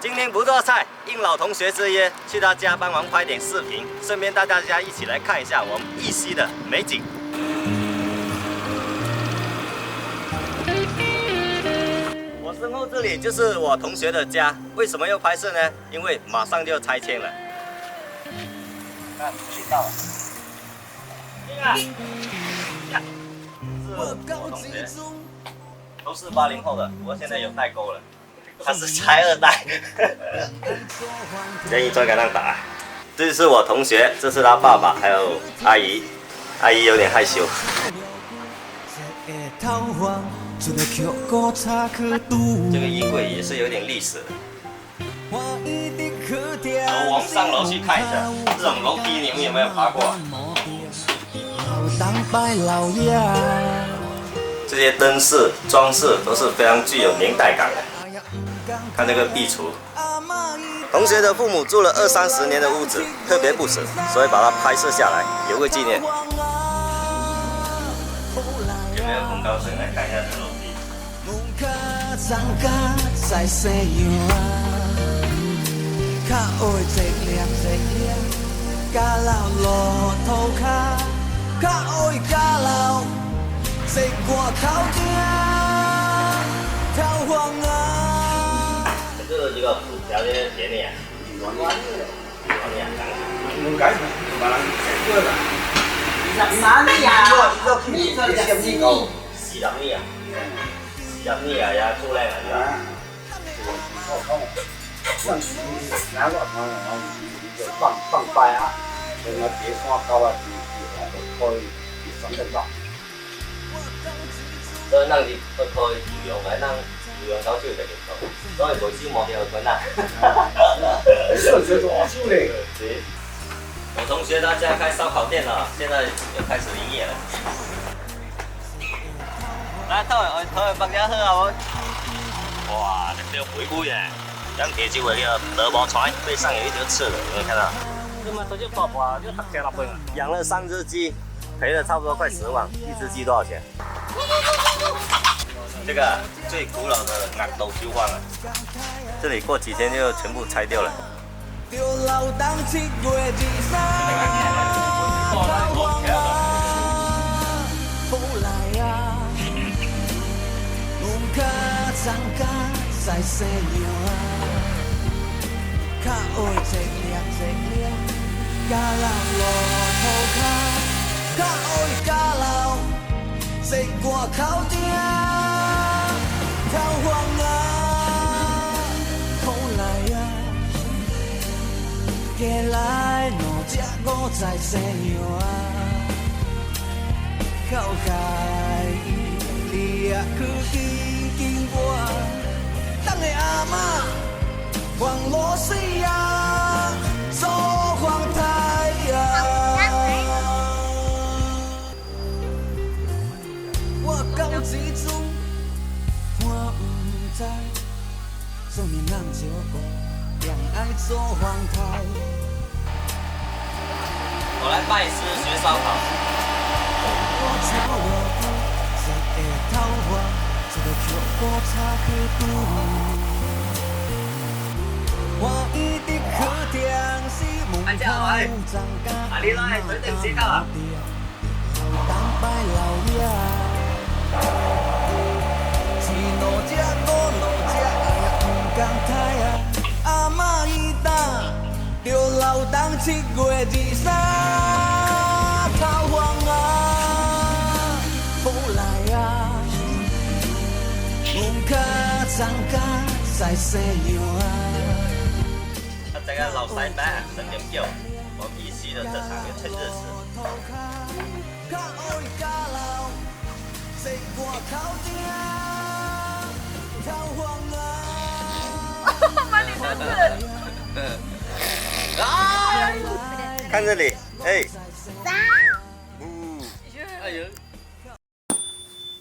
今天不做菜，应老同学之约，去他家帮忙拍点视频，顺便带大家一起来看一下我们义溪的美景。我身后这里就是我同学的家，为什么要拍摄呢？因为马上就要拆迁了。看，听到了。是我同学，都是80后的，不过现在有代沟了。 他是拆2代，建议专给他打。这是我同学，这是他爸爸，还有阿姨。阿姨有点害羞。这个衣柜也是有点历史的。我们上楼去看一下，这种楼梯你们有没有爬过？这些灯饰装饰都是非常具有年代感的。 看这个壁橱，同学的父母住了20-30年的屋子，特别不舍，所以把它拍摄下来，留个纪念。有没有很高兴来看一下这楼梯？这个一个条件甜的呀，软的，唔解釋，話人食過啦。23年啊，呢個係40年。40年啊，40年啊，呀，做靚啊，而家。嗰陣時兩個就放拜啊，另外別山高啊，就開上得落。所以咱就開游泳嚟，咱。 游泳搞笑就結束，所以每次冇嘢滾啦。我同學他家開燒烤店了，現在又開始營業了。來，偷幫家喝啊！哇，這個回顧耶，兩鐵就為了德寶船背上有一條刺的，有沒有看到？這麼多就爆破，就大家那邊養了3隻雞，賠了差不多快10萬，一隻雞多少錢？ 这个最古老的鴨豆燒飯了，這裡過幾天就全部拆掉了。跳荒啊，好來啊，過來兩隻5彩西洋啊，靠海你也去見我，當個阿媽黃羅水啊，做黃太啊，我到之中。 少年人照顧，兩愛做皇太。我來拜師學燒烤。大家好，阿你來準定時間啦。阿媽伊打，就流動7月23，透荒啊，好來啊，唔卡長假在西洋啊。這個老西北10點9，我們義溪的特產跟趁熱吃。看这里，